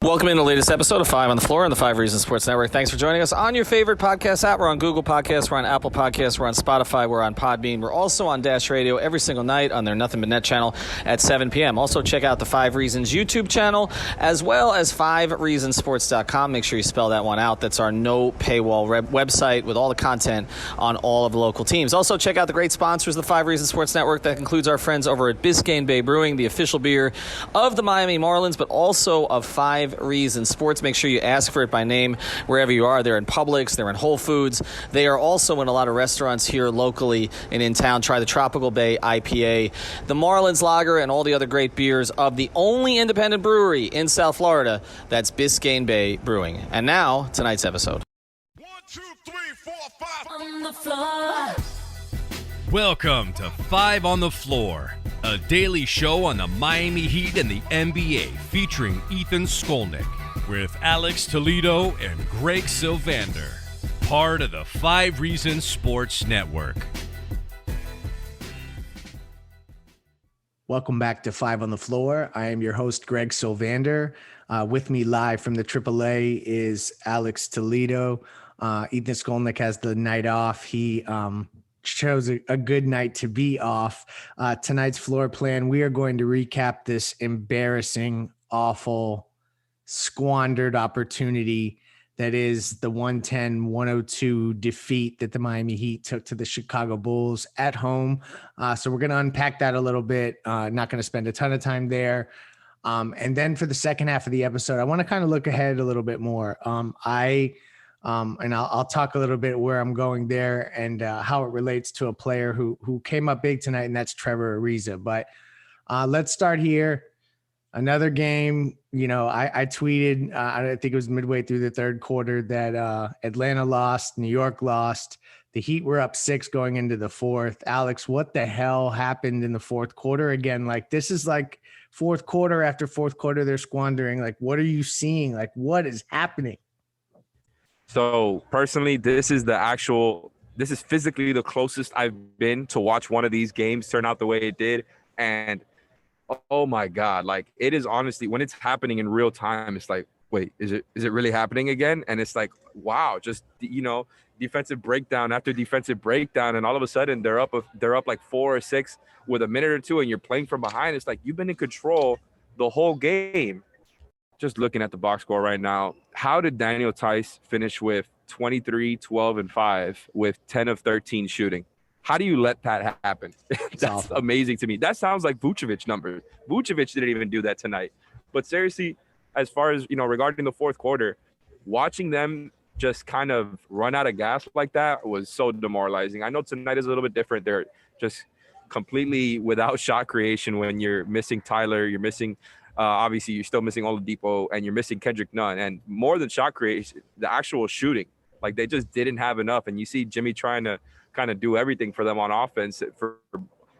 Welcome in the latest episode of Five on the Floor on the Five Reasons Sports Network. Thanks for joining us on your favorite podcast app. We're on Google Podcasts, we're on Apple Podcasts, we're on Spotify, we're on Podbean. We're also on Dash Radio every single night on their Nothing But Net channel at 7 p.m. Also, check out the Five Reasons YouTube channel as well as FiveReasonsports.com. Make sure you spell that one out. That's our no paywall website with all the content on all of the local teams. Also, check out the great sponsors of the Five Reasons Sports Network. That includes our friends over at Biscayne Bay Brewing, the official beer of the Miami Marlins, but also of Five Reasons Sports. Make sure you ask for it by name wherever you are. They're in Publix, they're in Whole Foods. They are also in a lot of restaurants here locally and in town. Try the Tropical Bay IPA, the Marlins Lager, and all the other great beers of the only independent brewery in South Florida. That's Biscayne Bay Brewing. And now, tonight's episode. 1, 2, 3, 4, 5 on the floor. Welcome to Five on the Floor, a daily show on the Miami Heat and the NBA featuring Ethan Skolnick with Alex Toledo and Greg Sylvander, part of the Five Reasons Sports Network. Welcome back to Five on the Floor. I am your host, Greg Sylvander. With me live from the AAA is Alex Toledo. Ethan Skolnick has the night off. He chose a good night to be off. Tonight's floor plan, we are going to recap this embarrassing, awful, squandered opportunity that is the 110-102 defeat that the Miami Heat took to the Chicago Bulls at home. So we're going to unpack that a little bit. Not going to spend a ton of time there. And then for the second half of the episode, I want to kind of look ahead a little bit more. And I'll talk a little bit where I'm going there and how it relates to a player who came up big tonight, and that's Trevor Ariza. But let's start here. Another game, I tweeted, I think it was midway through the third quarter, that Atlanta lost, New York lost. The Heat were up 6 going into the fourth. Alex, what the hell happened in the fourth quarter? Again, like, this is like fourth quarter after fourth quarter they're squandering. Like, what are you seeing? Like, what is happening? So personally, this is physically the closest I've been to watch one of these games turn out the way it did. And oh my God, like, it is honestly, when it's happening in real time, it's like, wait, is it really happening again? And it's like, wow, just, defensive breakdown after defensive breakdown. And all of a sudden they're up like 4 or 6 with a minute or two, and you're playing from behind. It's like, you've been in control the whole game. Just looking at the box score right now, how did Daniel Tice finish with 23, 12, and 5 with 10 of 13 shooting? How do you let that happen? That's amazing to me. That sounds like Vucevic numbers. Vucevic didn't even do that tonight. But seriously, as far as, regarding the fourth quarter, watching them just kind of run out of gas like that was so demoralizing. I know tonight is a little bit different. They're just completely without shot creation when you're missing Tyler, you're missing obviously, you're still missing Oladipo, and you're missing Kendrick Nunn. And more than shot creation, the actual shooting. Like, they just didn't have enough. And you see Jimmy trying to kind of do everything for them on offense for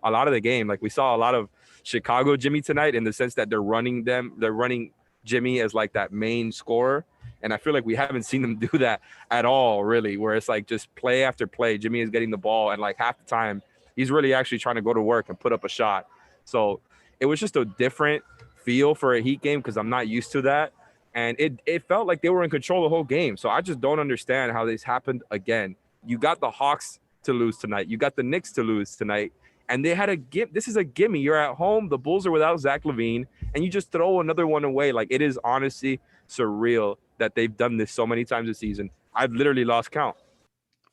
a lot of the game. Like, we saw a lot of Chicago Jimmy tonight in the sense that they're running Jimmy as like that main scorer. And I feel like we haven't seen them do that at all, really, where it's like just play after play. Jimmy is getting the ball, and like half the time he's really actually trying to go to work and put up a shot. So it was just a different feel for a Heat game because I'm not used to that. And it felt like they were in control the whole game. So I just don't understand how this happened again. You got the Hawks to lose tonight. You got the Knicks to lose tonight. And they had this is a gimme. You're at home. The Bulls are without Zach LaVine. And you just throw another one away. Like, it is honestly surreal that they've done this so many times this season. I've literally lost count.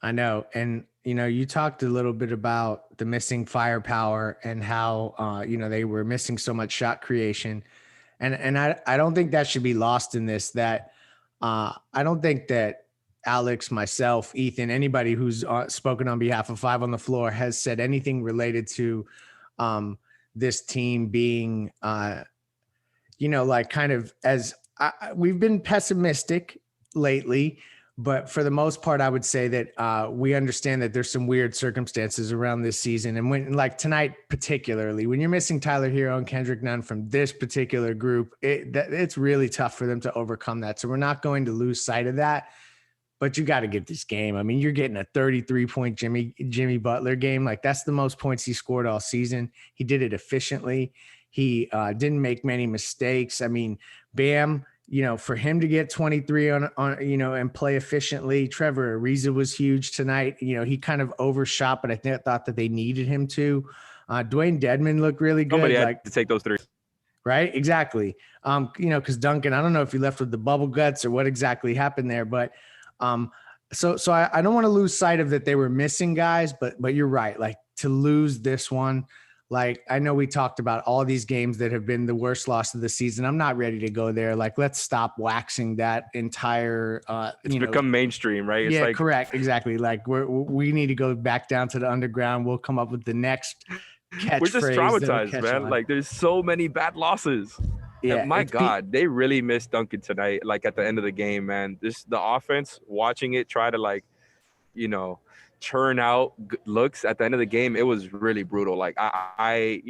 I know. And, you talked a little bit about the missing firepower and how, they were missing so much shot creation. And I don't think that should be lost in this, that I don't think that Alex, myself, Ethan, anybody who's spoken on behalf of Five on the Floor has said anything related to this team being, like kind of we've been pessimistic lately. But for the most part, I would say that we understand that there's some weird circumstances around this season. And when, like tonight, particularly, when you're missing Tyler Hero and Kendrick Nunn from this particular group, it's really tough for them to overcome that. So we're not going to lose sight of that. But you got to get this game. I mean, you're getting a 33-point Jimmy Butler game. Like, that's the most points he scored all season. He did it efficiently. He didn't make many mistakes. I mean, Bam for him to get 23 on, and play efficiently. Trevor Ariza was huge tonight. He kind of overshot, but I thought that they needed him to. Dwayne Dedmon looked really good. Somebody had to take those three. Right. Exactly. Because Duncan, I don't know if he left with the bubble guts or what exactly happened there, but so I don't want to lose sight of that they were missing guys, but you're right. Like, to lose this one, like, I know we talked about all these games that have been the worst loss of the season. I'm not ready to go there. Like, let's stop waxing that entire, it's become mainstream, right? Yeah, correct. Exactly. Like, we need to go back down to the underground. We'll come up with the next catchphrase. We're just traumatized, man. On. Like, there's so many bad losses. Yeah. And my God, they really missed Duncan tonight. Like, at the end of the game, man, the offense, watching it try to churn out looks at the end of the game, it was really brutal. Like, I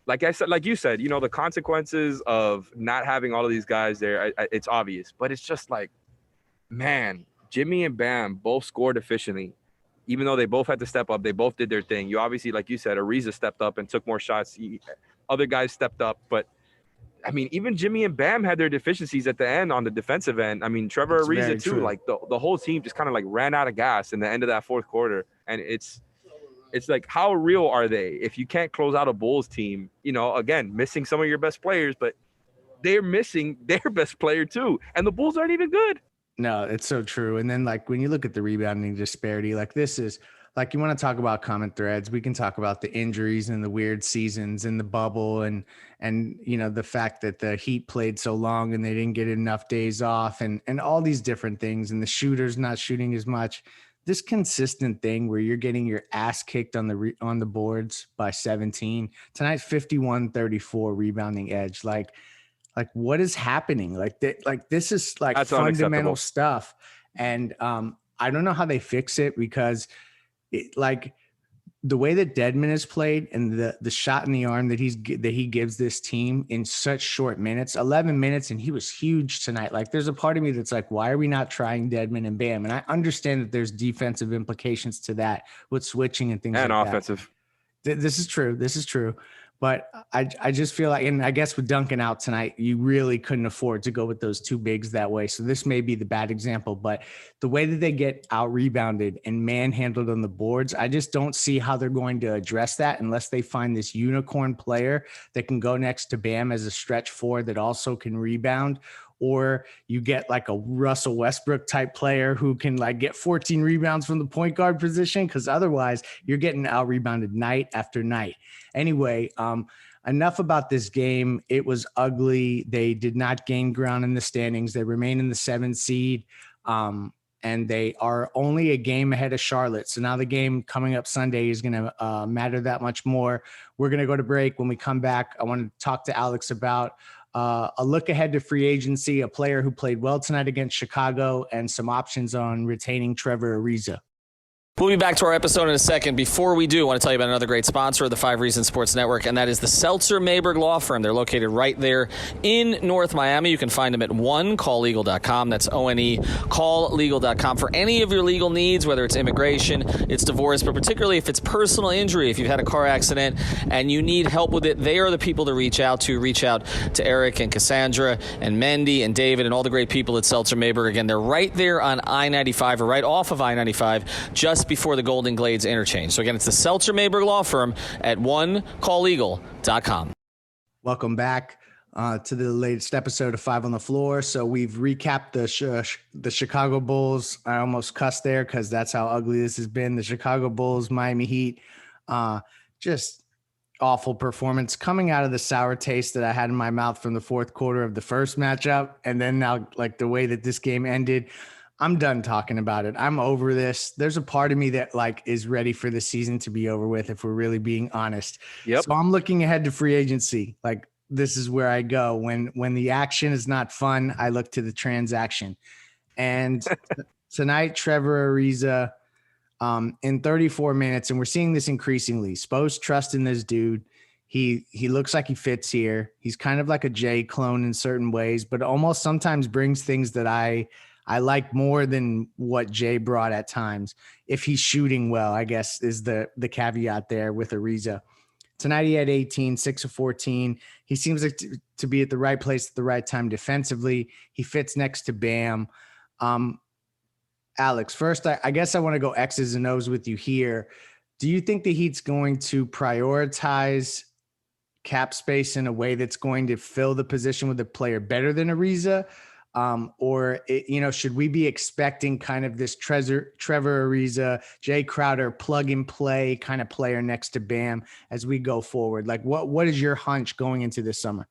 like I said, like you said, the consequences of not having all of these guys there, it's obvious. But it's just like, man, Jimmy and Bam both scored efficiently. Even though they both had to step up, they both did their thing. You obviously, like you said, Ariza stepped up and took more shots. Other guys stepped up. But, I mean, even Jimmy and Bam had their deficiencies at the end on the defensive end. I mean, Trevor Ariza, too. True. Like, the whole team just kind of, ran out of gas in the end of that fourth quarter. And it's like, how real are they if you can't close out a Bulls team? Again, missing some of your best players, but they're missing their best player, too. And the Bulls aren't even good. No, it's so true. And then, when you look at the rebounding disparity, this is you want to talk about common threads. We can talk about the injuries and the weird seasons and the bubble and the fact that the Heat played so long and they didn't get enough days off and all these different things, and the shooters not shooting as much. This consistent thing where you're getting your ass kicked on the boards by 17 tonight, 51-34 rebounding edge. Like, what is happening? This is that's fundamental stuff. And I don't know how they fix it, because the way that Dedmon has played and the shot in the arm that he gives this team in such short minutes, 11 minutes, and he was huge tonight. There's a part of me that's like, why are we not trying Dedmon and Bam? And I understand that there's defensive implications to that with switching and things and like offensive. that. This is true. But I just feel like, and I guess with Duncan out tonight, you really couldn't afford to go with those two bigs that way. So this may be the bad example, but the way that they get out rebounded and manhandled on the boards, I just don't see how they're going to address that unless they find this unicorn player that can go next to Bam as a stretch four that also can rebound. Or you get a Russell Westbrook type player who can get 14 rebounds from the point guard position, because otherwise you're getting out rebounded night after night. Anyway, enough about this game. It was ugly. They did not gain ground in the standings. They remain in the 7th seed, and they are only a game ahead of Charlotte. So now the game coming up Sunday is going to matter that much more. We're going to go to break. When we come back, I want to talk to Alex about a look ahead to free agency, a player who played well tonight against Chicago, and some options on retaining Trevor Ariza. We'll be back to our episode in a second. Before we do, I want to tell you about another great sponsor of the 5 Reasons Sports Network, and that is the Seltzer Mayberg Law Firm. They're located right there in North Miami. You can find them at onecalllegal.com. That's ONE, calllegal.com for any of your legal needs, whether it's immigration, it's divorce, but particularly if it's personal injury, if you've had a car accident and you need help with it, they are the people to reach out to. Reach out to Eric and Cassandra and Mendy and David and all the great people at Seltzer Mayberg. Again, they're right there on I-95 or right off of I-95, just before the Golden Glades interchange. So again, it's the Seltzer Mayberg Law Firm at onecalllegal.com. Welcome back to the latest episode of 5 on the Floor. So we've recapped the Chicago Bulls. I almost cussed there because that's how ugly this has been. The Chicago Bulls, Miami Heat, just awful performance coming out of the sour taste that I had in my mouth from the fourth quarter of the first matchup. And then now, the way that this game ended, I'm done talking about it. I'm over this. There's a part of me that is ready for the season to be over with, if we're really being honest. Yep. So I'm looking ahead to free agency. This is where I go. When the action is not fun, I look to the transaction. And tonight, Trevor Ariza, in 34 minutes, and we're seeing this increasingly. Spo's trusting this dude. He looks like he fits here. He's kind of like a Jay clone in certain ways, but almost sometimes brings things that I like more than what Jay brought at times. If he's shooting well, I guess is the caveat there with Ariza. Tonight he had 18, 6 of 14. He seems like to be at the right place at the right time defensively. He fits next to Bam. Alex, first, I guess I want to go X's and O's with you here. Do you think the Heat's going to prioritize cap space in a way that's going to fill the position with a player better than Ariza? Should we be expecting kind of this Trevor Ariza, Jay Crowder plug and play kind of player next to Bam as we go forward? Like what is your hunch going into this summer?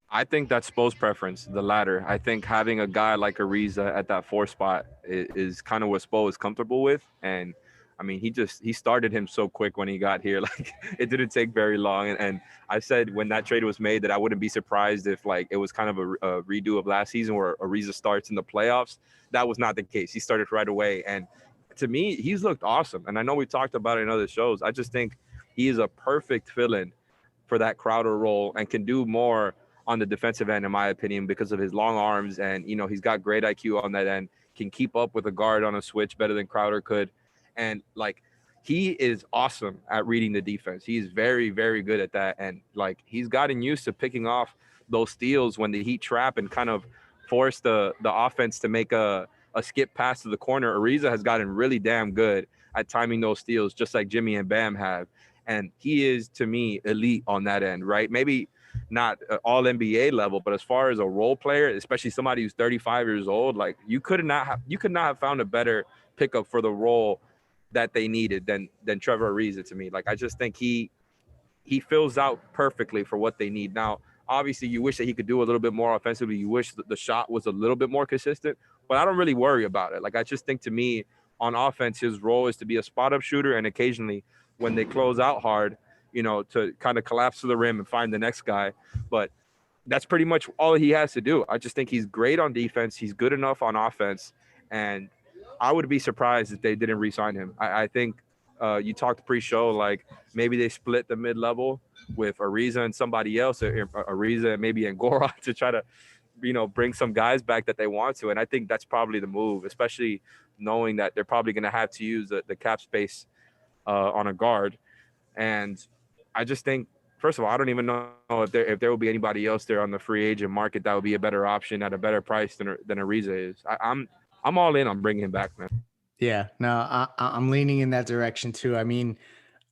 I think that's Spo's preference, the latter. I think having a guy like Ariza at that 4 spot is kind of what Spo is comfortable with. And I mean, he started him so quick when he got here. Like, it didn't take very long. And I said when that trade was made that I wouldn't be surprised if, like, it was kind of a redo of last season where Ariza starts in the playoffs. That was not the case. He started right away. And to me, he's looked awesome. And I know we talked about it in other shows. I just think he is a perfect fill-in for that Crowder role and can do more on the defensive end, in my opinion, because of his long arms. And, you know, he's got great IQ on that end, can keep up with a guard on a switch better than Crowder could. And, like, he is awesome at reading the defense. He's very, very good at that. And, like, he's gotten used to picking off those steals when the Heat trap and kind of force the offense to make a skip pass to the corner. Ariza has gotten really damn good at timing those steals, just like Jimmy and Bam have. And he is, to me, elite on that end, right? Maybe not all NBA level, but as far as a role player, especially somebody who's 35 years old, like, you could not have found a better pickup for the role that they needed than Trevor Ariza to me. Like, I just think he fills out perfectly for what they need. Now, obviously, you wish that he could do a little bit more offensively. You wish that the shot was a little bit more consistent, but I don't really worry about it. Like, I just think, to me, on offense, his role is to be a spot-up shooter, and occasionally when they close out hard, you know, to kind of collapse to the rim and find the next guy. But that's pretty much all he has to do. I just think he's great on defense. He's good enough on offense. And I would be surprised if they didn't re-sign him. I think you talked pre-show, like, maybe they split the mid-level with Ariza and somebody else, or Ariza and maybe Ngora, to try to, you know, bring some guys back that they want to. And I think that's probably the move, especially knowing that they're probably going to have to use the cap space on a guard. And I just think, first of all, I don't even know if there will be anybody else there on the free agent market that would be a better option at a better price than Ariza is. I'm all in on bringing him back, man. Yeah, no, I'm leaning in that direction too. I mean,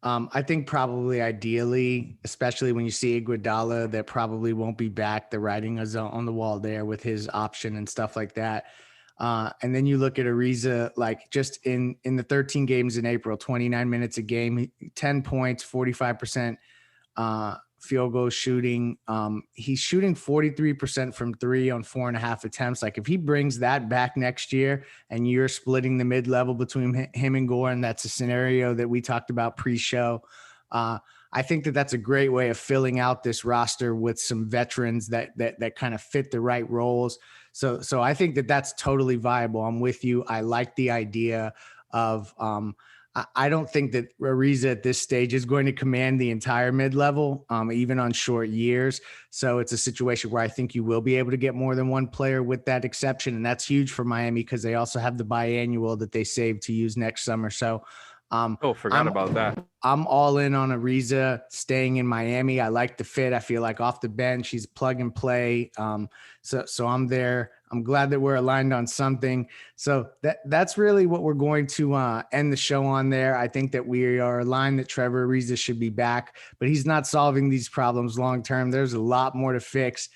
I think probably ideally, especially when you see Iguodala, that probably won't be back. The writing is on the wall there with his option and stuff like that. And then you look at Ariza, like, just in the 13 games in April, 29 minutes a game, 10 points, 45% field goal shooting. He's shooting 43% from 3 on 4.5 attempts. Like, if he brings that back next year and you're splitting the mid-level between him and Goran, that's a scenario that we talked about pre-show. I think that's a great way of filling out this roster with some veterans that kind of fit the right roles. So I think that's totally viable. I'm with you. I like the idea of, I don't think that Ariza at this stage is going to command the entire mid-level, even on short years. So it's a situation where I think you will be able to get more than one player with that exception. And that's huge for Miami because they also have the biannual that they saved to use next summer. So forgot about that. I'm all in on Ariza staying in Miami. I like the fit. I feel like off the bench, he's plug and play. So I'm there. I'm glad that we're aligned on something. So that's really what we're going to end the show on there. I think that we are aligned that Trevor Ariza should be back, but he's not solving these problems long-term. There's a lot more to fix.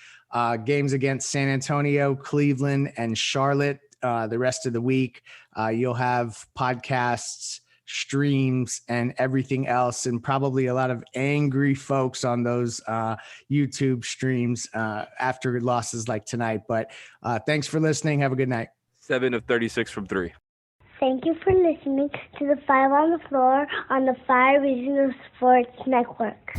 Games against San Antonio, Cleveland, and Charlotte the rest of the week. You'll have podcasts, streams, and everything else, and probably a lot of angry folks on those YouTube streams after losses like tonight. But thanks for listening. Have a good night. 7 of 36 from 3. Thank you for listening to the 5 on the Floor on the 5 Regional Sports Network.